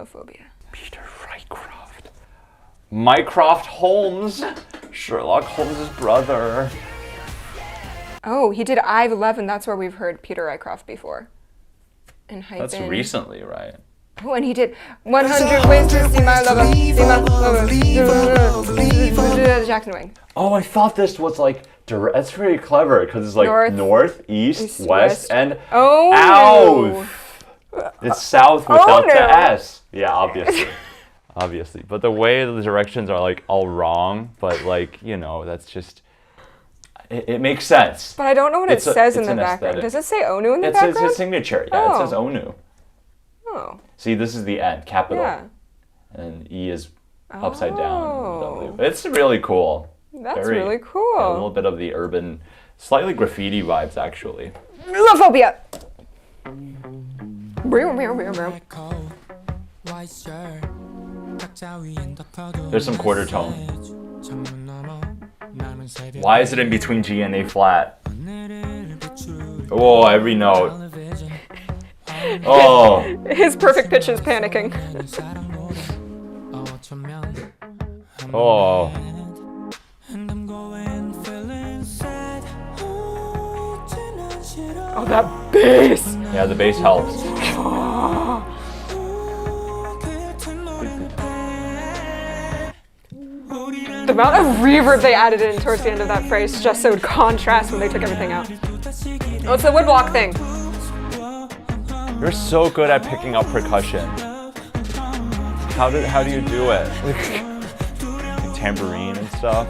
Phobia. Peter Rycroft. Mycroft Holmes. Sherlock Holmes' brother. Oh, he did I've 11. That's where we've heard Peter Rycroft before. And That's recently, right? Oh, and he did 100 Ways to See My Lover. See My Lover. Jackson Wang. Oh, I thought this was like that's pretty clever because it's like north, east, west, and Oh, out. It's south without the S. Yeah, obviously. Obviously. But the way the directions are like all wrong, but like, you know, that's just, it makes sense. But I don't know what it says in the background. Aesthetic. Does it say ONEW in the background? It's his signature. Yeah, it says ONEW. Oh. See, this is the N, capital. Yeah. And E is upside down. W. It's really cool. That's really cool. Yeah, a little bit of the urban, slightly graffiti vibes, actually. Phobia. There's some quarter tone. Why is it in between G and A flat? Oh, every note. Oh. His perfect pitch is panicking. Oh. Oh, that bass! Yeah, the bass helps. The amount of reverb they added in towards the end of that phrase just so it would contrast when they took everything out. Oh, it's the woodblock thing. You're so good at picking up percussion. How do you do it? Like tambourine and stuff.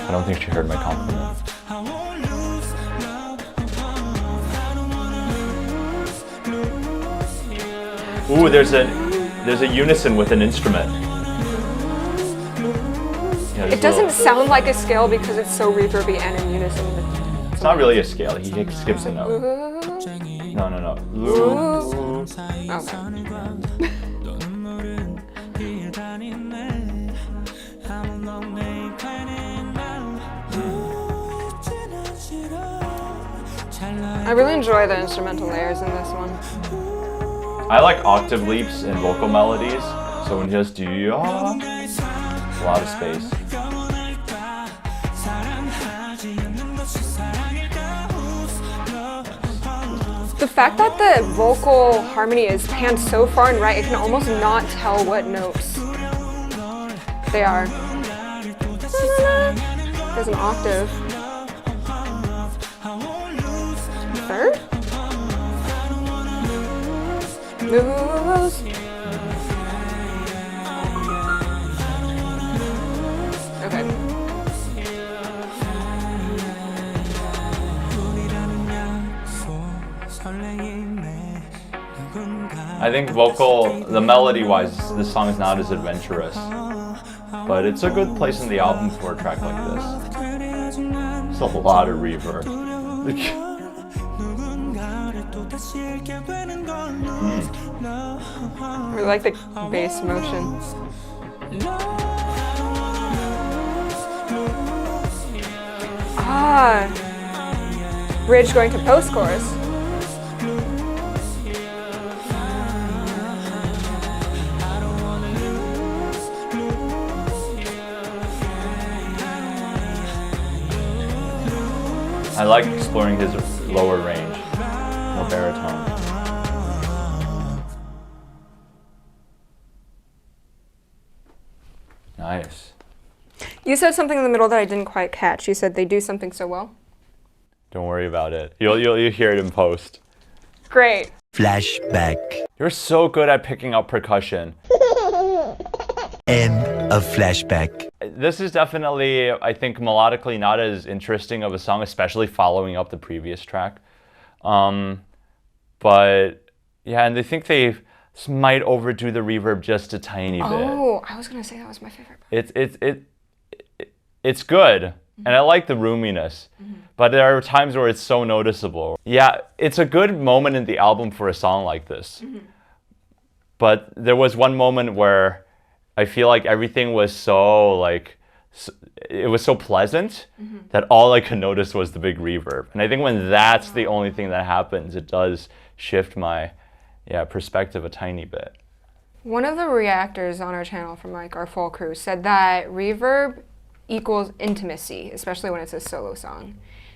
I don't think she heard my compliment. Ooh, there's a unison with an instrument. Yeah, it doesn't sound like a scale because it's so reverby and in unison. It's not really a scale. He skips a note. No. Okay. I really enjoy the instrumental layers in this one. I like octave leaps in vocal melodies, so when he just do a lot of space. The fact that the vocal harmony is panned so far and right, it can almost not tell what notes they are. There's an octave. Third? Moves. Okay. I think the melody-wise, this song is not as adventurous, but it's a good place in the album for a track like this. It's a lot of reverb. I really like the bass motion. Bridge going to post-chorus. I like exploring his lower range, more baritone. Nice. You said something in the middle that I didn't quite catch. You said they do something so well. Don't worry about it. You'll hear it in post. Great. Flashback. You're so good at picking up percussion. End of flashback. This is definitely, I think, melodically not as interesting of a song, especially following up the previous track. But yeah, and I think they might overdo the reverb just a tiny bit. Oh, I was gonna say that was my favorite part. It's good, and I like the roominess, but there are times where it's so noticeable. Yeah, it's a good moment in the album for a song like this. But there was one moment where I feel like everything was so like it was so pleasant that all I could notice was the big reverb. And I think when that's the only thing that happens, it does shift my perspective a tiny bit. One of the reactors on our channel from like our full crew said that reverb equals intimacy, especially when it's a solo song.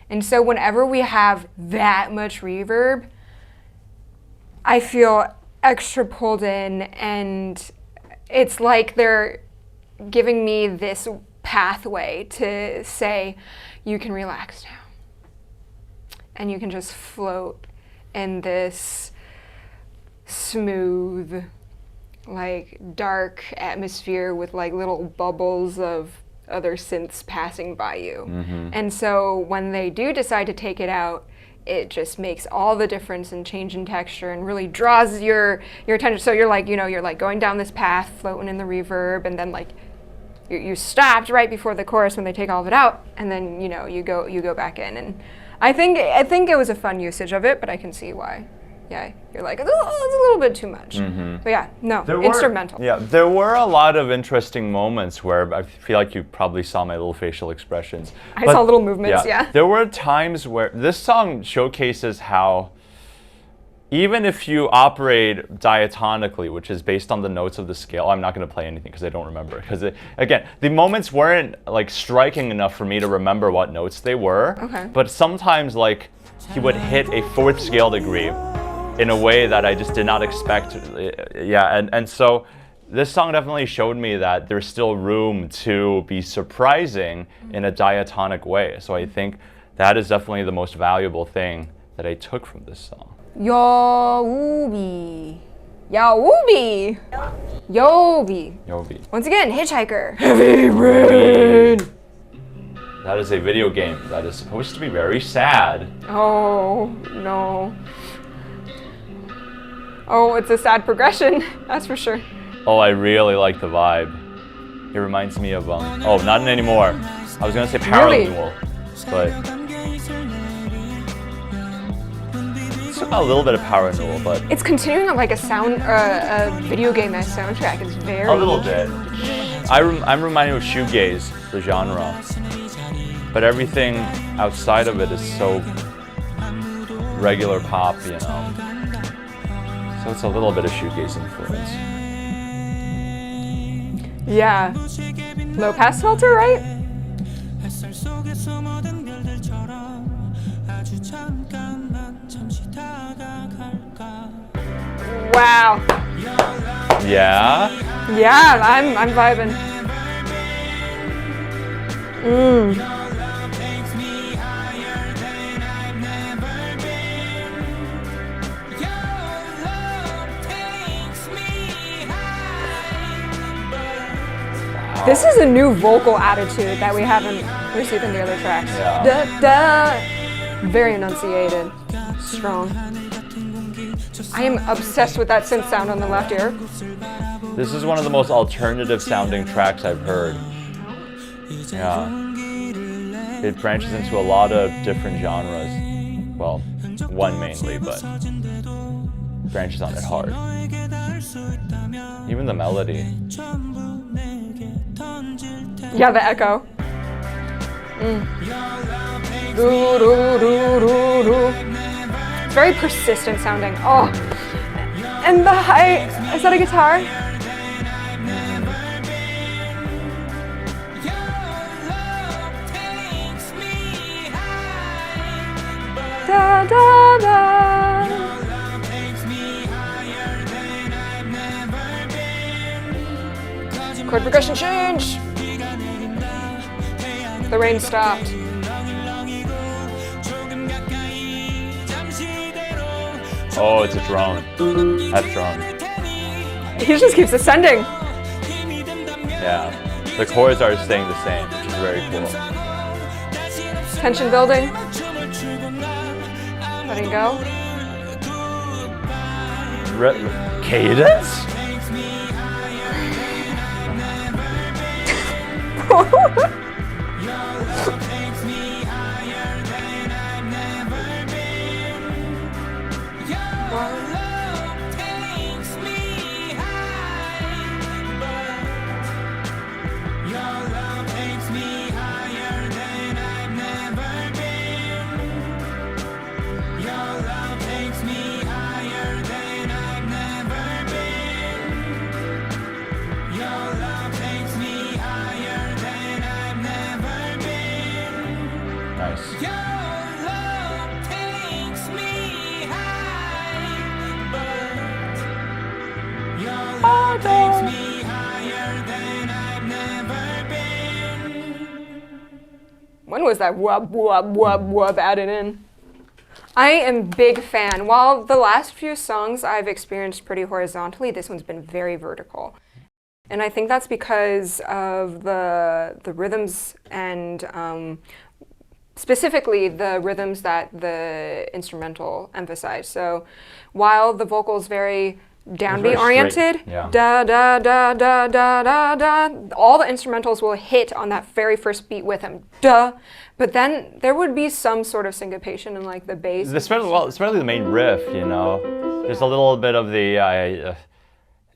And so whenever we have that much reverb, I feel extra pulled in, and it's like they're giving me this pathway to say, you can relax now. And you can just float in this smooth, like dark atmosphere with like little bubbles of other synths passing by you. And so when they do decide to take it out, it just makes all the difference in change in texture and really draws your attention. So you're like, you're like going down this path, floating in the reverb, and then like you stopped right before the chorus when they take all of it out, and then you go back in. And I think it was a fun usage of it, but I can see why. Yeah, you're like, it's a little bit too much. But yeah, no, instrumental. There were a lot of interesting moments where I feel like you probably saw my little facial expressions. I saw little movements, yeah. There were times where this song showcases how even if you operate diatonically, which is based on the notes of the scale, I'm not going to play anything because I don't remember. Because again, the moments weren't like striking enough for me to remember what notes they were. Okay. But sometimes like he would hit a fourth scale degree in a way that I just did not expect. And so this song definitely showed me that there's still room to be surprising in a diatonic way. So I think that is definitely the most valuable thing that I took from this song. Yeowoobi. Yeowoobi. Yeowoobi. Once again, Hitchhiker. Heavy Rain. That is a video game that is supposed to be very sad. Oh, no. Oh, it's a sad progression, that's for sure. Oh, I really like the vibe. It reminds me of, oh, not anymore. I was gonna say Paranormal, but it's a little bit of Paranormal, but it's continuing on like a video game as soundtrack. It's very a little bit. I'm reminded of shoegaze, the genre, but everything outside of it is so regular pop, So it's a little bit of shoegaze influence. Yeah. Low pass filter, right? Wow. Yeah? Yeah, I'm vibing. This is a new vocal attitude that we haven't received in the other tracks. Yeah. Da, da. Very enunciated. Strong. I am obsessed with that synth sound on the left ear. This is one of the most alternative sounding tracks I've heard. Yeah. It branches into a lot of different genres. Well, one mainly, but branches on it hard. Even the melody. Yeah, the echo. Do, do, do, do, do. It's very persistent sounding. Oh, and the high, is that a guitar? Da, da, da. Chord progression change. The rain stopped. Oh, it's a drone. F drone. He just keeps ascending. Yeah. The chords are staying the same, which is very cool. Tension building. Letting go. Cadence? When was that wub, wub, wub, wub added in? I am big fan. While the last few songs I've experienced pretty horizontally, this one's been very vertical. And I think that's because of the rhythms and specifically the rhythms that the instrumental emphasized. So while the vocal's very downbeat oriented, yeah. da da da da da da da, all the instrumentals will hit on that very first beat with him, duh. But then there would be some sort of syncopation in like the bass. Especially the main riff, you know. There's a little bit of the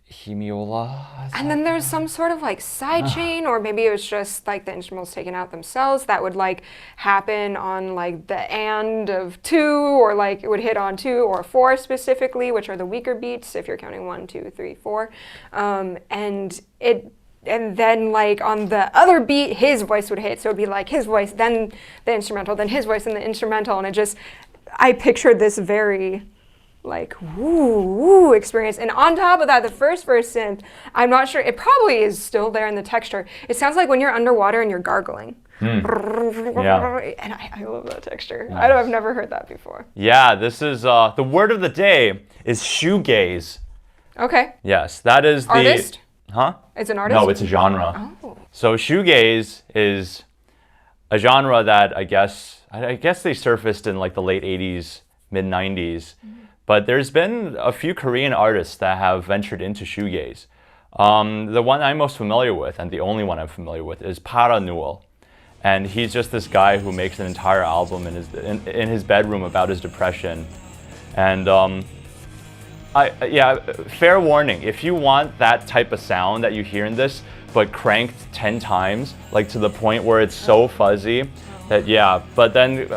hemiola. And then there's some sort of like sidechain, or maybe it was just like the instrumentals taken out themselves that would like happen on like the and of 2, or like it would hit on 2 or 4 specifically, which are the weaker beats if you're counting 1, 2, 3, 4. And then like on the other beat, his voice would hit. So it'd be like his voice, then the instrumental, then his voice, and the instrumental. And I pictured this very like woo woo experience. And on top of that, the first verse synth, I'm not sure, it probably is still there in the texture. It sounds like when you're underwater and you're gargling. Yeah. And I love that texture. Nice. I've never heard that before. Yeah, this is the word of the day is shoegaze. Okay. Yes, that is the Artist? Huh? It's an artist? No, it's a genre. Oh. So shoegaze is a genre that I guess they surfaced in like the late 80s, mid 90s. But there's been a few Korean artists that have ventured into shoegaze. The one I'm most familiar with, and the only one I'm familiar with, is Para Newell. And he's just this guy who makes an entire album in his bedroom about his depression. And fair warning, if you want that type of sound that you hear in this, but cranked 10 times, like to the point where it's so fuzzy, but then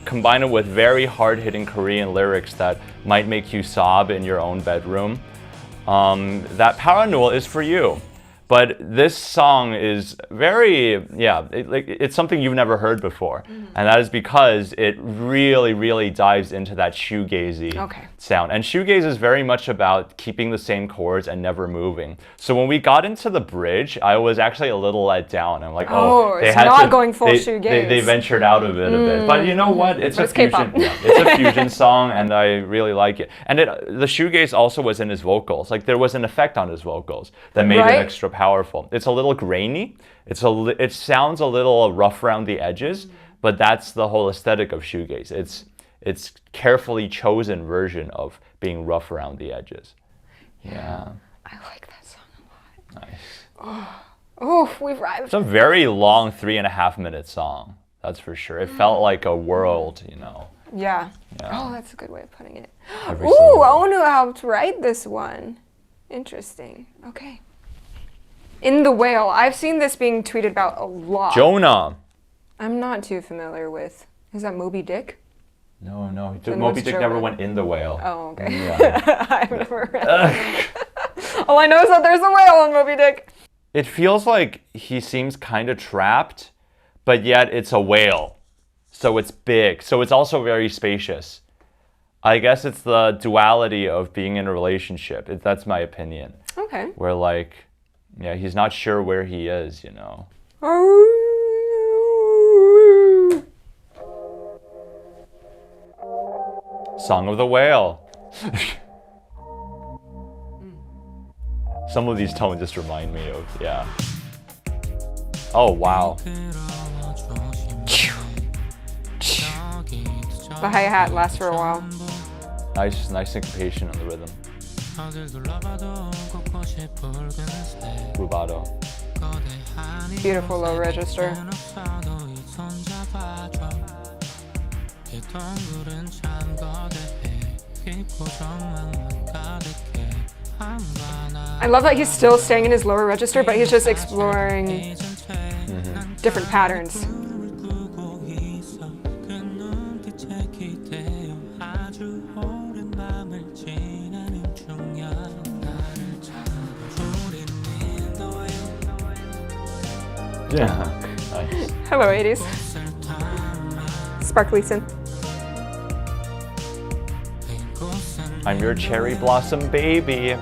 combine it with very hard-hitting Korean lyrics that might make you sob in your own bedroom, that Para Newell is for you. But this song is very, it's something you've never heard before. And that is because it really, really dives into that shoegazy sound. And shoegaze is very much about keeping the same chords and never moving. So when we got into the bridge, I was actually a little let down. I'm like, it's not going full shoegaze. They ventured out of it a bit. But you know what? It's a fusion. It's a fusion song, and I really like it. And the shoegaze also was in his vocals. Like there was an effect on his vocals that made it extra powerful. It's a little grainy. It sounds a little rough around the edges, but that's the whole aesthetic of shoegaze. It's carefully chosen version of being rough around the edges. Yeah. I like that song a lot. Nice. Oh, we've arrived. It's a very long 3.5-minute song. That's for sure. It felt like a world, you know. Yeah. Yeah. Oh, that's a good way of putting it. Every Ooh, syllable. ONEW helped write this one. Interesting. Okay. In the Whale. I've seen this being tweeted about a lot. Jonah. I'm not too familiar with. Is that Moby Dick? No. Then Moby what's Dick Jonah? never went in the whale. Oh, okay. Yeah. I've never read that. All I know is that there's a whale in Moby Dick. It feels like he seems kind of trapped, but yet it's a whale. So it's big. So it's also very spacious. I guess it's the duality of being in a relationship. That's my opinion. Okay. Where like, he's not sure where he is, you know. Song of the Whale. Some of these tones just remind me of, Oh, wow. The hi-hat lasts for a while. Nice syncopation on the rhythm. Rubato. Beautiful low register. I love that he's still staying in his lower register, but he's just exploring different patterns. Yeah, nice. Hello, 80s. Sparkly synth. I'm your cherry blossom baby.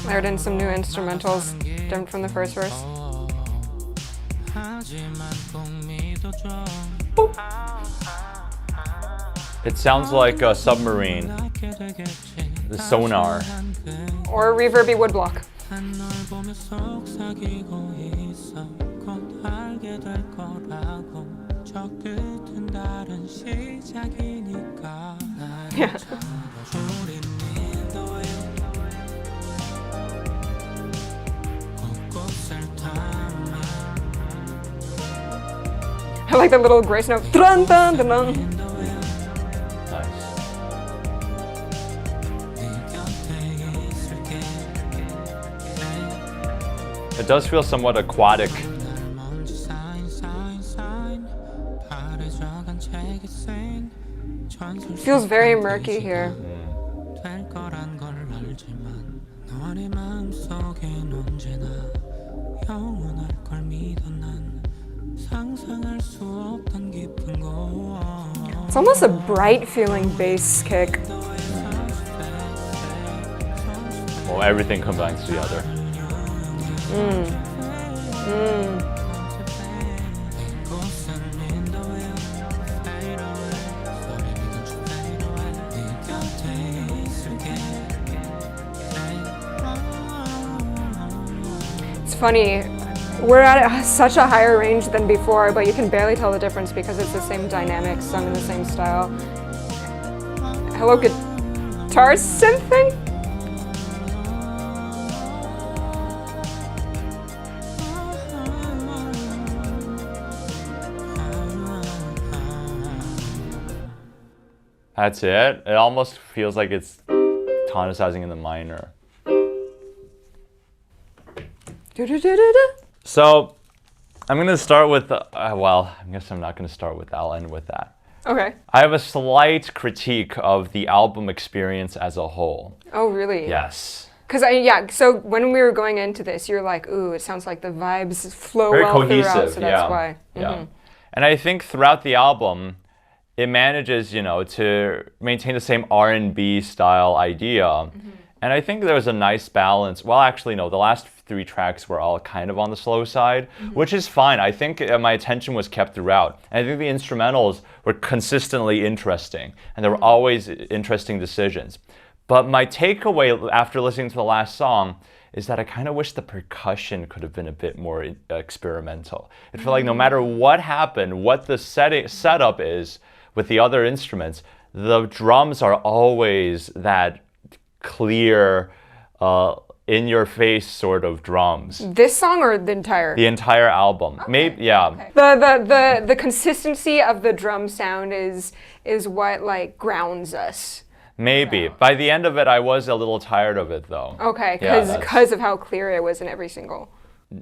Layered in some new instrumentals, different from the first verse. Boop. It sounds like a submarine. The sonar. Or a reverby woodblock. Yeah. I like the little grace note. Dun, dun, dun, dun. Nice. It does feel somewhat aquatic. Feels very murky here. It's almost a bright feeling bass kick. Well, everything combines together. It's funny, we're at such a higher range than before, but you can barely tell the difference because it's the same dynamics, sung in the same style. Hello, guitar synth thing? That's it. It almost feels like it's tonicizing in the minor. So, I'm gonna start with, well, I guess I'm not gonna start with that, I'll end with that. Okay. I have a slight critique of the album experience as a whole. Oh, really? Yes. Because so when we were going into this, you're like, ooh, it sounds like the vibes flow Very well cohesive, throughout, so that's yeah. why. Yeah. And I think throughout the album, it manages, to maintain the same R&B style idea. And I think there was a nice balance. Well, actually, no, the last 3 tracks were all kind of on the slow side, which is fine. I think my attention was kept throughout. And I think the instrumentals were consistently interesting, and there were always interesting decisions. But my takeaway after listening to the last song is that I kind of wish the percussion could have been a bit more experimental. It felt like no matter what happened, what the setup is with the other instruments, the drums are always that clear, in-your-face sort of drums. This song or the entire? The entire album. Okay. Maybe, yeah. Okay. The consistency of the drum sound is what like grounds us. Maybe. By the end of it, I was a little tired of it, though. Okay, Yeah, because of how clear it was in every single.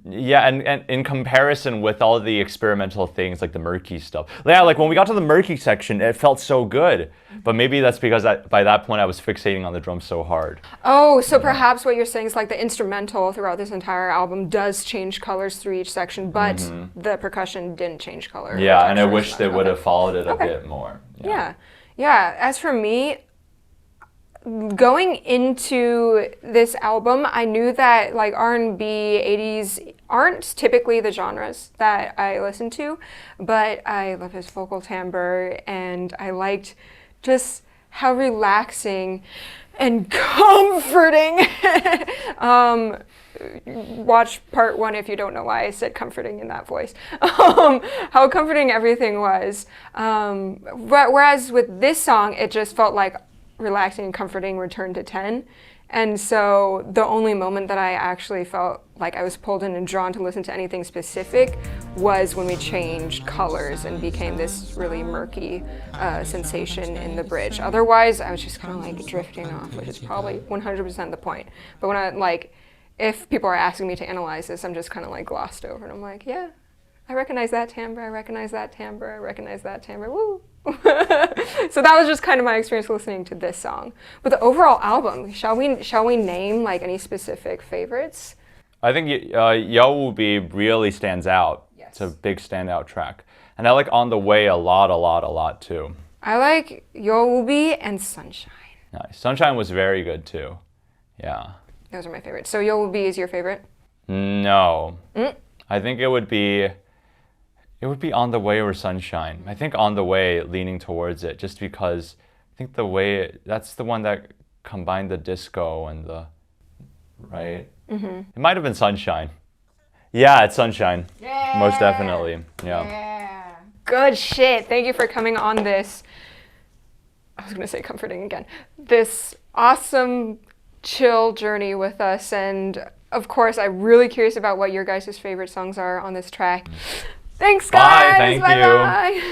Yeah, and in comparison with all the experimental things, like the murky stuff. Yeah, like when we got to the murky section, it felt so good. But maybe that's because by that point I was fixating on the drums so hard. Oh, so perhaps what you're saying is like the instrumental throughout this entire album does change colors through each section, but the percussion didn't change color. Yeah, and I wish they would have followed it a bit more. Yeah. As for me, going into this album, I knew that like R&B, 80s aren't typically the genres that I listen to, but I love his vocal timbre and I liked just how relaxing and comforting. Watch part 1 if you don't know why I said comforting in that voice. How comforting everything was. Whereas with this song, it just felt like relaxing and comforting return to 10. And so the only moment that I actually felt like I was pulled in and drawn to listen to anything specific was when we changed colors and became this really murky sensation in the bridge. Otherwise, I was just kind of like drifting off, which is probably 100% the point. But when if people are asking me to analyze this, I'm just kind of like glossed over and I'm like, yeah, I recognize that timbre, I recognize that timbre, I recognize that timbre, woo. So that was just kind of my experience listening to this song. But the overall album, shall we name like any specific favorites? I think Yeowoobi really stands out. Yes. It's a big standout track. And I like On the Way a lot too. I like Yeowoobi and Sunshine. Nice. Sunshine was very good too. Yeah. Those are my favorites. So Yeowoobi is your favorite? No. I think it would be On the Way or Sunshine. I think On the Way, leaning towards it, just because I think that's the one that combined the disco and the, right? It might have been Sunshine. Yeah, it's Sunshine. Yeah. Most definitely. Yeah. Yeah. Good shit. Thank you for coming on this, I was going to say comforting again, this awesome chill journey with us. And of course, I'm really curious about what your guys' favorite songs are on this track. Thanks, guys. Bye. Thank you. Bye-bye.